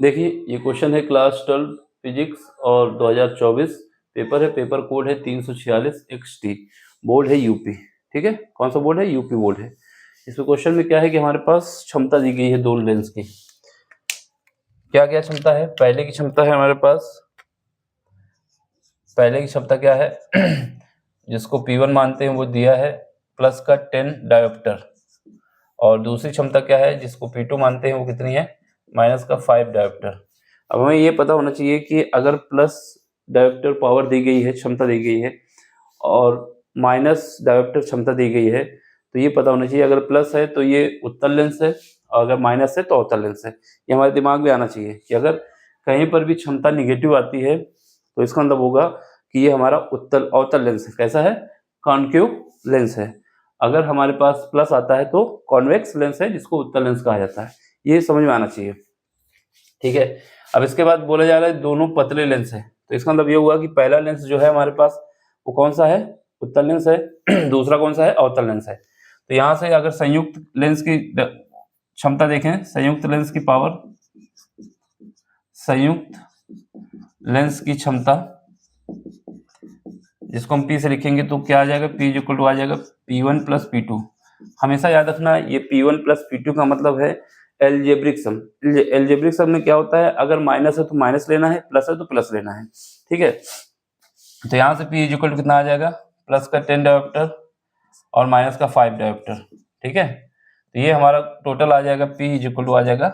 देखिए ये क्वेश्चन है क्लास 12 फिजिक्स और 2024 पेपर है, पेपर कोड है 346 XT, बोर्ड है यूपी। ठीक है, कौन सा बोर्ड है? यूपी बोर्ड है। इसमें क्वेश्चन में क्या है कि हमारे पास क्षमता दी गई है दो लेंस की। क्या क्या क्षमता है? पहले की क्षमता है हमारे पास, पहले की क्षमता क्या है जिसको P1 मानते हैं वो दिया है प्लस का 10 डायोप्टर, और दूसरी क्षमता क्या है जिसको P2 मानते हैं वो कितनी है? माइनस का 5 डायोप्टर। अब हमें ये पता होना चाहिए कि अगर प्लस डायोप्टर पावर दी गई है, क्षमता दी गई है, और माइनस डायोप्टर क्षमता दी गई है, तो ये पता होना चाहिए अगर प्लस है तो ये उत्तल लेंस है, और अगर माइनस है तो अवतल लेंस है। ये हमारे दिमाग में आना चाहिए कि अगर कहीं पर भी क्षमता निगेटिव आती है तो इसका मतलब होगा कि ये हमारा उत्तल अवतल लेंस है। कैसा है? कॉन्केव लेंस है। अगर हमारे पास प्लस आता है तो कॉन्वेक्स लेंस है जिसको उत्तल लेंस कहा जाता है। ये समझ में आना चाहिए। ठीक है, अब इसके बाद बोला जा रहा है दोनों पतले लेंस है, तो इसका मतलब ये हुआ कि पहला लेंस जो है हमारे पास वो कौन सा है? उत्तल लेंस है दूसरा कौन सा है? अवतल लेंस है। तो यहाँ से अगर संयुक्त लेंस की क्षमता देखें, संयुक्त लेंस की पावर, संयुक्त लेंस की क्षमता जिसको हम P से लिखेंगे तो क्या आ जाएगा? P इक्वल टू आ जाएगा P1 प्लस P2। हमेशा याद रखना ये P1 प्लस P2 का मतलब है एल्जेब्रिक सम। एल्जेब्रिक सम में क्या होता है? अगर माइनस है तो माइनस लेना है, प्लस है तो प्लस लेना है। ठीक है, तो यहाँ से P इक्वल टू कितना आ जाएगा? प्लस का 10 डायोप्टर और माइनस का 5 डायोप्टर। ठीक है, तो ये हमारा टोटल आ जाएगा P इक्वल टू आ जाएगा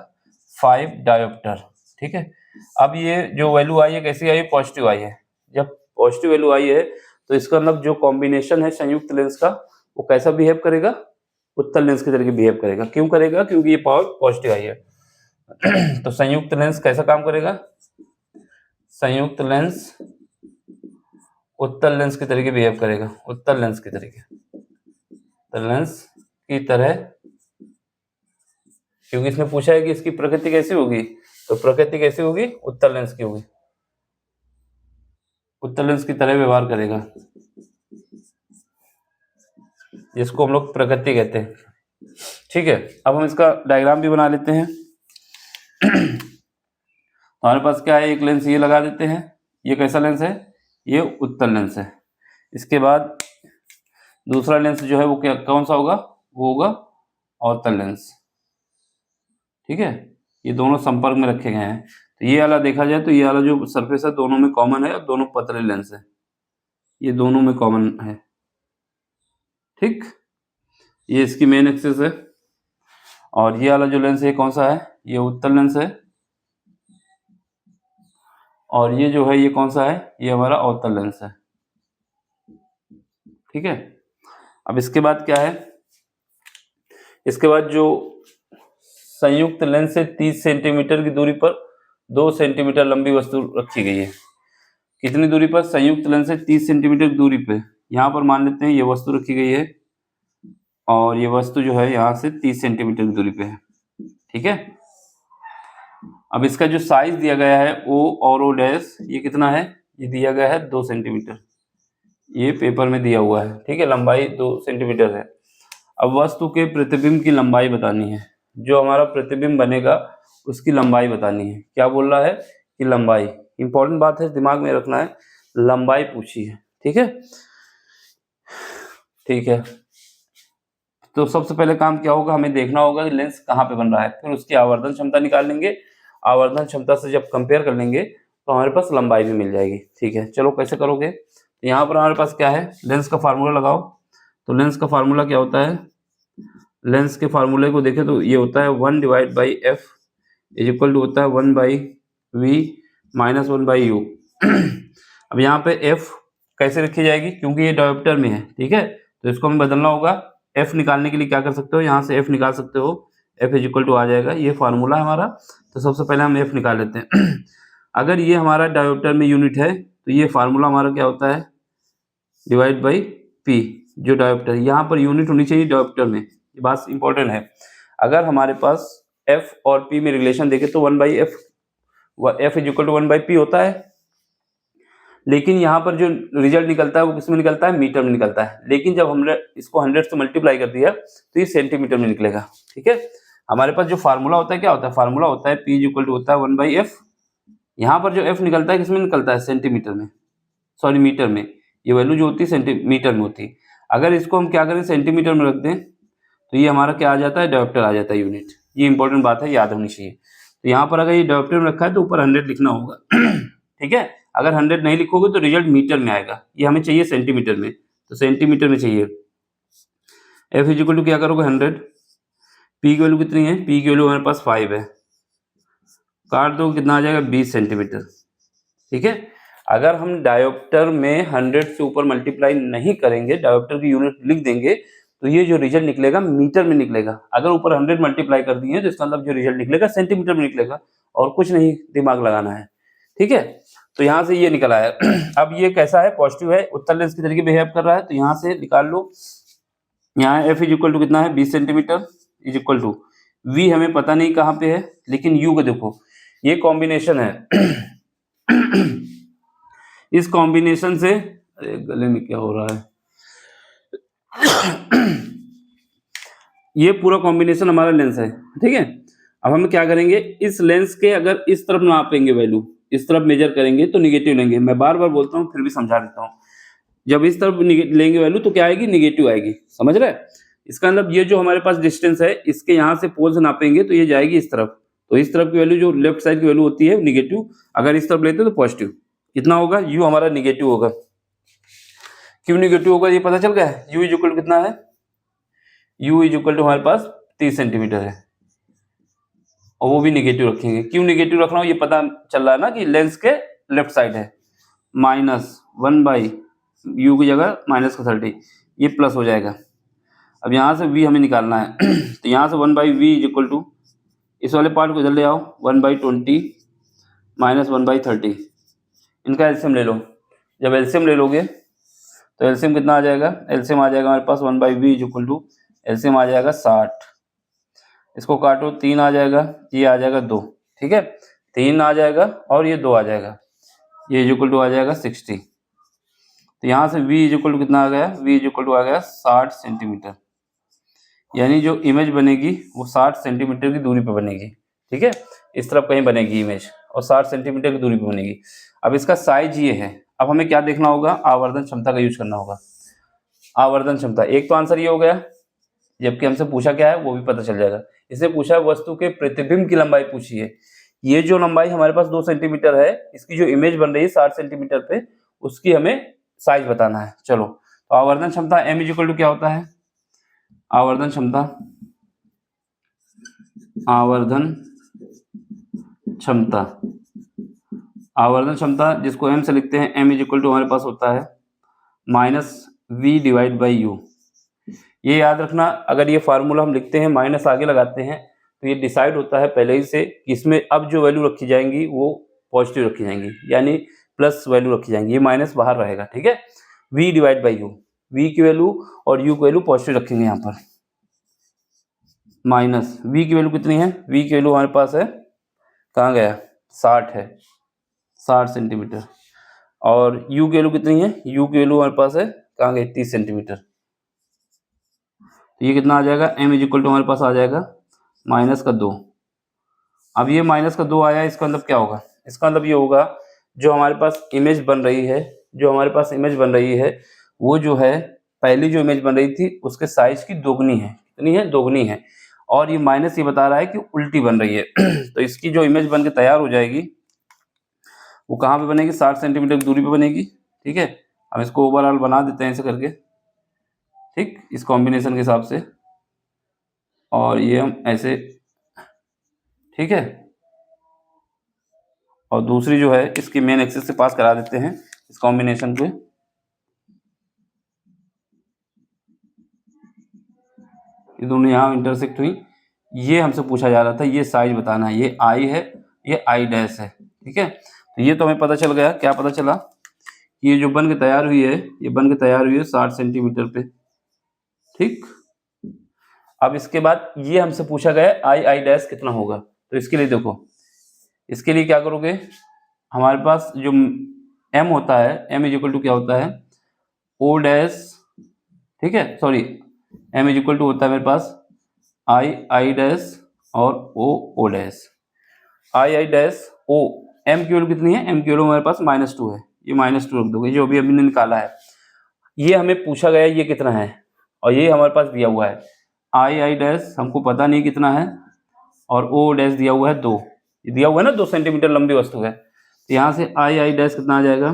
5 डायोप्टर। ठीक है, अब ये जो वैल्यू आई है कैसी आई है? पॉजिटिव आई है। जब पॉजिटिव वैल्यू आई है तो इसका मतलब जो कॉम्बिनेशन है संयुक्त लेंस का वो कैसा बिहेव करेगा? उत्तल लेंस की तरह बिहेव करेगा। क्यों करेगा? क्योंकि ये पावर पॉजिटिव आई है तो संयुक्त लेंस कैसा काम करेगा? संयुक्त लेंस उत्तल लेंस की तरीके बिहेव करेगा, उत्तल लेंस की तरीके, उत्तल लेंस की तरह। क्योंकि इसने पूछा है कि इसकी प्रकृति कैसी होगी, तो प्रकृति कैसी होगी? उत्तल लेंस की होगी, उत्तल लेंस की तरह व्यवहार करेगा, जिसको हम लोग प्रकृति कहते हैं। ठीक है, अब हम इसका डायग्राम भी बना लेते हैं हमारे पास क्या है? एक लेंस ये लगा देते हैं, ये कैसा लेंस है? ये उत्तल लेंस है। इसके बाद दूसरा लेंस जो है वो क्या कौन सा होगा? वो होगा अवतल लेंस। ठीक है, ये दोनों संपर्क में रखे गए हैं। तो ये वाला देखा जाए तो ये वाला जो सरफेस है दोनों में कॉमन है, और दोनों पतले लेंस है, ये दोनों में कॉमन है। ठीक, ये इसकी मेन एक्सिस है, और ये वाला जो लेंस है कौन सा है? ये उत्तल लेंस है, और ये जो है ये कौन सा है? ये हमारा अवतल लेंस है। ठीक है, अब इसके बाद क्या है? इसके बाद जो संयुक्त लेंस से 30 सेंटीमीटर की दूरी पर 2 सेंटीमीटर लंबी वस्तु रखी गई है। कितनी दूरी पर? संयुक्त लेंस से 30 सेंटीमीटर की दूरी पे यहाँ पर मान लेते हैं ये वस्तु रखी गई है, और ये वस्तु जो है यहाँ से 30 सेंटीमीटर की दूरी पे है। ठीक है, अब इसका जो साइज दिया गया है O और O डैश, ये कितना है? ये दिया गया है 2 सेंटीमीटर, ये पेपर में दिया हुआ है। ठीक है, लंबाई 2 सेंटीमीटर है। अब वस्तु के प्रतिबिंब की लंबाई बतानी है, जो हमारा प्रतिबिंब बनेगा उसकी लंबाई बतानी है। क्या बोल रहा है? कि लंबाई, इंपॉर्टेंट बात है, दिमाग में रखना है, लंबाई पूछी है। ठीक है, ठीक है, तो सबसे पहले काम क्या होगा? हमें देखना होगा कि लेंस कहाँ पे बन रहा है, फिर उसकी आवर्धन क्षमता निकाल लेंगे। आवर्धन क्षमता से जब कंपेयर कर लेंगे तो हमारे पास लंबाई भी मिल जाएगी। ठीक है, चलो कैसे करोगे? यहाँ पर हमारे पास क्या है? लेंस का फार्मूला लगाओ। तो लेंस का फार्मूला क्या होता है? लेंस के फार्मूले को देखें तो ये होता है 1 divide by F is equal to होता है 1 by V minus 1 by U. अब यहाँ पे एफ कैसे रखी जाएगी? क्योंकि ये डायोप्टर में है। ठीक है, तो इसको हमें बदलना होगा। एफ निकालने के लिए क्या कर सकते हो? यहाँ से एफ निकाल सकते हो, एफ इज इक्वल टू आ जाएगा, ये फार्मूला है हमारा। तो सबसे पहले हम एफ निकाल लेते हैं अगर ये हमारा डायोप्टर में यूनिट है तो ये फार्मूला हमारा क्या होता है? डिवाइड बाई पी, जो डायोप्टर, यहाँ पर यूनिट होनी चाहिए डायोप्टर में, ये बात इंपॉर्टेंट है। अगर हमारे पास एफ और पी में रिलेशन देखें तो 1 by F, F is equal to 1 by P होता है, लेकिन यहाँ पर जो रिजल्ट निकलता है वो किस में निकलता है? मीटर में निकलता है। लेकिन जब हमने इसको 100 से मल्टीप्लाई कर दिया तो ये सेंटीमीटर में निकलेगा। ठीक है, हमारे पास जो फार्मूला होता है क्या होता है, फार्मूला होता है P इक्वल टू होता है 1/f। यहाँ पर जो f निकलता है किसमें निकलता है, सेंटीमीटर में, सॉरी मीटर में। ये वैल्यू जो होती है सेंटीमीटर में होती है। अगर इसको हम क्या करें, सेंटीमीटर में रख दें, तो ये हमारा क्या आ जाता है, डायोप्टर आ जाता है यूनिट। ये इंपॉर्टेंट बात है, याद होनी चाहिए। तो यहाँ पर अगर ये डायोप्टर में रखा है तो ऊपर 100 लिखना होगा। ठीक है, अगर 100 नहीं लिखोगे तो रिजल्ट मीटर में आएगा। ये हमें चाहिए सेंटीमीटर में, तो सेंटीमीटर में चाहिए। एफ इज इक्वल टू क्या करोगे, 100। पी की वैल्यू कितनी है, पी की वैल्यू हमारे पास 5 है। काट दो, कितना आ जाएगा, 20 सेंटीमीटर। ठीक है, अगर हम डायोप्टर में 100 से ऊपर मल्टीप्लाई नहीं करेंगे, डायोप्टर की यूनिट लिख देंगे, तो ये जो रिजल्ट निकलेगा मीटर में निकलेगा। अगर ऊपर 100 मल्टीप्लाई कर दिए तो इसका मतलब जो रिजल्ट निकलेगा सेंटीमीटर में निकलेगा, और कुछ नहीं दिमाग लगाना है। ठीक है, तो यहाँ से ये निकल आया। अब ये कैसा है, पॉजिटिव है, उत्तर लेंस की तरीके बिहेव कर रहा है, तो यहाँ से निकाल लो। यहाँ एफ इज इक्वल टू कितना है, 20 centimetre is equal to V, हमें पता नहीं कहाँ पे है, लेकिन यू को देखो, ये कॉम्बिनेशन है। इस कॉम्बिनेशन से, अरे गले में क्या हो रहा है, ये पूरा कॉम्बिनेशन हमारा लेंस है। ठीक है, अब हम क्या करेंगे, इस लेंस के अगर इस तरफ नापेंगे वैल्यू, इस तरफ मेजर करेंगे तो निगेटिव लेंगे। मैं बार बार बोलता हूँ, फिर भी समझा देता हूँ। जब इस तरफ लेंगे वैल्यू तो क्या आएगी, निगेटिव आएगी। समझ रहे, इसका मतलब ये जो हमारे पास डिस्टेंस है, इसके यहाँ से पोल से नापेंगे तो ये जाएगी इस तरफ। तो इस तरफ की वैल्यू, जो लेफ्ट साइड की वैल्यू होती है निगेटिव, अगर इस तरफ लेते तो पॉजिटिव। कितना होगा, यू हमारा निगेटिव होगा। क्यों निगेटिव होगा, ये पता चल गया है। यू इज इक्वल कितना है, यू इज इक्वल टू हमारे पास 30 सेंटीमीटर है, और वो भी निगेटिव रखेंगे। क्यों निगेटिव रख रहा हूँ, ये पता चल रहा है ना कि लेंस के लेफ्ट साइड है। -1/, यू की जगह -30, ये प्लस हो जाएगा। अब यहाँ से v हमें निकालना है। तो यहाँ से 1/v इज इक्वल टू, इस वाले पार्ट को इधर ले आओ, 1/20 -1/30। इनका एलसीएम ले लो। जब एलसीएम ले लोगे तो एलसीएम कितना आ जाएगा, एलसीएम आ जाएगा हमारे पास 1/v is equal to, LCM आ जाएगा 60। इसको काटो, 3 आ जाएगा, ये आ जाएगा 2। ठीक है, 3 आ जाएगा और ये 2 आ जाएगा, ये इज इक्वल टू आ जाएगा 60। तो यहाँ से v इज इक्वल टू कितना आ गया, v इज इक्वल टू आ गया 60 सेंटीमीटर। यानी जो इमेज बनेगी वो 60 सेंटीमीटर की दूरी पर बनेगी। ठीक है, इस तरफ कहीं बनेगी इमेज, और 60 सेंटीमीटर की दूरी पर बनेगी। अब इसका साइज ये है। अब हमें क्या देखना होगा, आवर्धन क्षमता का यूज करना होगा। आवर्धन क्षमता, एक तो आंसर ये हो गया, जबकि हमसे पूछा क्या है वो भी पता चल जाएगा। इससे पूछा है वस्तु के प्रतिबिंब की लंबाई पूछी है। ये जो लंबाई हमारे पास 2 सेंटीमीटर है, इसकी जो इमेज बन रही है 60 सेंटीमीटर पे, उसकी हमें साइज बताना है। चलो, तो आवर्धन क्षमता m इज इक्वल टू क्या होता है, आवर्धन क्षमता, आवर्धन क्षमता, आवर्धन क्षमता जिसको m से लिखते हैं, m इज इक्वल टू हमारे पास होता है -v/u। ये याद रखना, अगर ये फार्मूला हम लिखते हैं माइनस आगे लगाते हैं तो ये डिसाइड होता है पहले ही से कि इसमें अब जो वैल्यू रखी जाएंगी वो पॉजिटिव रखी जाएंगी, यानी प्लस वैल्यू रखी जाएंगी। ये माइनस बाहर रहेगा। ठीक है, v/u, v की वैल्यू और u की वैल्यू पॉजिटिव रखेंगे। यहाँ पर माइनस v की वैल्यू कितनी है, v की वैल्यू हमारे पास है, कहाँ गया, 60 है, 60 सेंटीमीटर। और u की वैल्यू कितनी है, u की वैल्यू हमारे पास है, कहाँ गई, 30 सेंटीमीटर। तो ये कितना आ जाएगा, m इज इक्वल टू हमारे पास आ जाएगा -2। अब ये -2 आया, इसका मतलब क्या होगा, इसका मतलब ये होगा जो हमारे पास इमेज बन रही है, जो हमारे पास इमेज बन रही है, वो जो है पहली जो इमेज बन रही थी उसके साइज की दोगुनी है। कितनी है, दोगुनी है। और ये माइनस ये बता रहा है कि उल्टी बन रही है। तो इसकी जो इमेज बन के तैयार हो जाएगी वो कहाँ पे बनेगी, 60 सेंटीमीटर की दूरी पे बनेगी। ठीक है, हम इसको ओवरऑल बना देते हैं ऐसे करके, ठीक, इस कॉम्बिनेशन के हिसाब से, और ये हम ऐसे, ठीक है, और दूसरी जो है इसकी मेन एक्सिस से पास करा देते हैं इस कॉम्बिनेशन को। ये दोनों यहाँ इंटरसेक्ट हुई। ये हमसे पूछा जा रहा था, ये साइज बताना है, ये आई है, ये आई डैश है। ठीक है, तो ये तो हमें पता चल गया। क्या पता चला, ये जो बन के तैयार हुई है, ये बन के तैयार हुई है 60 सेंटीमीटर पे। ठीक, अब इसके बाद ये हमसे पूछा गया आई डैश कितना होगा। तो इसके लिए देखो, इसके लिए क्या करोगे, हमारे पास जो m होता है, m इज इक्वल टू क्या होता है, o डैश, ठीक है, sorry, m is equal to होता है मेरे पास आई डैश और O dash, I dash O. M की वैल्यू कितनी है? एम की वैल्यू हमारे पास -2 है, ये -2 रख दोगे, जो अभी हमने निकाला है। ये हमें पूछा गया है ये कितना है, और ये हमारे पास दिया हुआ है। आई डैश हमको पता नहीं कितना है, और ओ डैश दिया हुआ है 2, ये दिया हुआ है ना 2 सेंटीमीटर लंबी वस्तु है। तो यहाँ से आई डैश कितना आ जाएगा?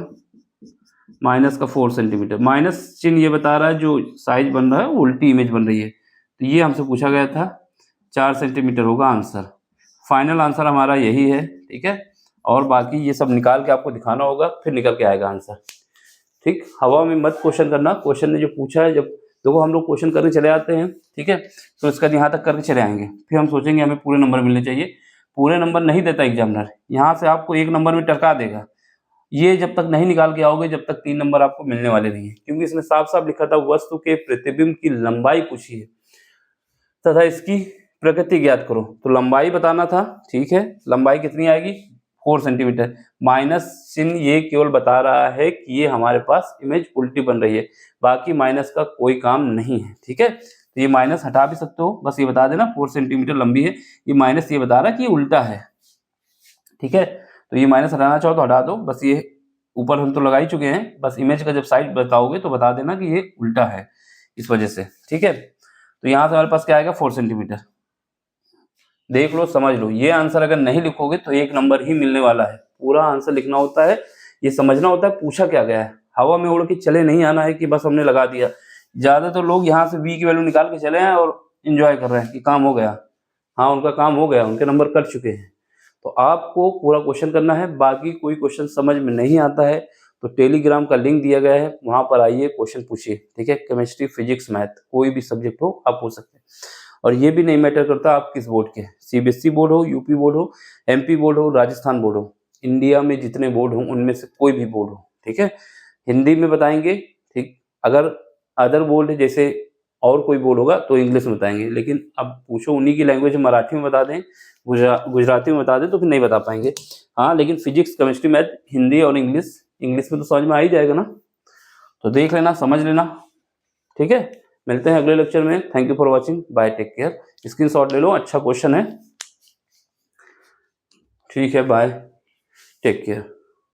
-4 सेंटीमीटर। माइनस चिन्ह ये बता रहा है जो साइज बन रहा है वो उल्टी इमेज बन रही है, तो ये हमसे पूछा गया था 4 सेंटीमीटर होगा आंसर। फाइनल आंसर हमारा यही है, ठीक है। और बाकी ये सब निकाल के आपको दिखाना होगा, फिर निकल के आएगा आंसर, ठीक। हवा में मत क्वेश्चन करना, क्वेश्चन ने जो पूछा है, जब देखो हम लोग क्वेश्चन करने चले आते हैं, ठीक है, तो इसका यहाँ तक करके चले आएंगे, फिर हम सोचेंगे हमें पूरे नंबर मिलने चाहिए। पूरे नंबर नहीं देता एग्जामिनर, यहाँ से आपको 1 नंबर में टरका देगा। ये जब तक नहीं निकाल के आओगे, जब तक 3 नंबर आपको मिलने वाले नहीं है, क्योंकि इसने साफ साफ लिखा था वस्तु के प्रतिबिंब की लंबाई पूछी है तथा इसकी प्रकृति ज्ञात करो, तो लंबाई बताना था, ठीक है। लंबाई कितनी आएगी? 4 सेंटीमीटर। माइनस चिन्ह ये केवल बता रहा है कि ये हमारे पास इमेज उल्टी बन रही है, बाकी माइनस का कोई काम नहीं है, ठीक है। तो ये माइनस हटा भी सकते हो, बस ये बता देना 4 सेंटीमीटर लंबी है, ये माइनस ये बता रहा है कि ये उल्टा है, ठीक है। तो ये माइनस हटाना चाहो तो हटा दो, बस ये ऊपर हम तो लगा ही चुके हैं, बस इमेज का जब साइड बताओगे तो बता देना कि ये उल्टा है इस वजह से, ठीक है। तो यहाँ से हमारे पास क्या आएगा? 4 सेंटीमीटर। देख लो, समझ लो, ये आंसर अगर नहीं लिखोगे तो 1 नंबर ही मिलने वाला है। पूरा आंसर लिखना होता है, ये समझना होता है पूछा क्या गया है। हवा में उड़ के चले नहीं आना है कि बस हमने लगा दिया। ज्यादातर लोग यहाँ से v की वैल्यू निकाल के चले हैं और एंजॉय कर रहे हैं कि काम हो गया। हाँ, उनका काम हो गया, उनके नंबर कट चुके हैं। तो आपको पूरा क्वेश्चन करना है। बाकी कोई क्वेश्चन समझ में नहीं आता है तो टेलीग्राम का लिंक दिया गया है, वहां पर आइए, क्वेश्चन पूछिए, ठीक है। केमिस्ट्री, फिजिक्स, मैथ, कोई भी सब्जेक्ट हो आप पूछ सकते हैं। और ये भी नहीं मैटर करता आप किस बोर्ड के, सीबीएसई बोर्ड हो, यूपी बोर्ड हो, एमपी बोर्ड हो, राजस्थान बोर्ड हो, इंडिया में जितने बोर्ड हो उनमें से कोई भी बोर्ड हो, ठीक है। हिंदी में बताएंगे, ठीक। अगर अदर बोर्ड जैसे और कोई बोर्ड होगा तो इंग्लिश में बताएंगे, लेकिन अब पूछो उन्हीं की लैंग्वेज मराठी में बता दें, गुजराती में बता दें तो फिर नहीं बता पाएंगे। हाँ, लेकिन फिजिक्स, केमिस्ट्री, मैथ हिंदी और इंग्लिश में तो समझ में आ ही जाएगा ना। तो देख लेना, समझ लेना, ठीक है। मिलते हैं अगले लेक्चर में। Thank you for watching, bye, take care. Screenshot ले लो, अच्छा क्वेश्चन है, ठीक है, बाय, टेक केयर।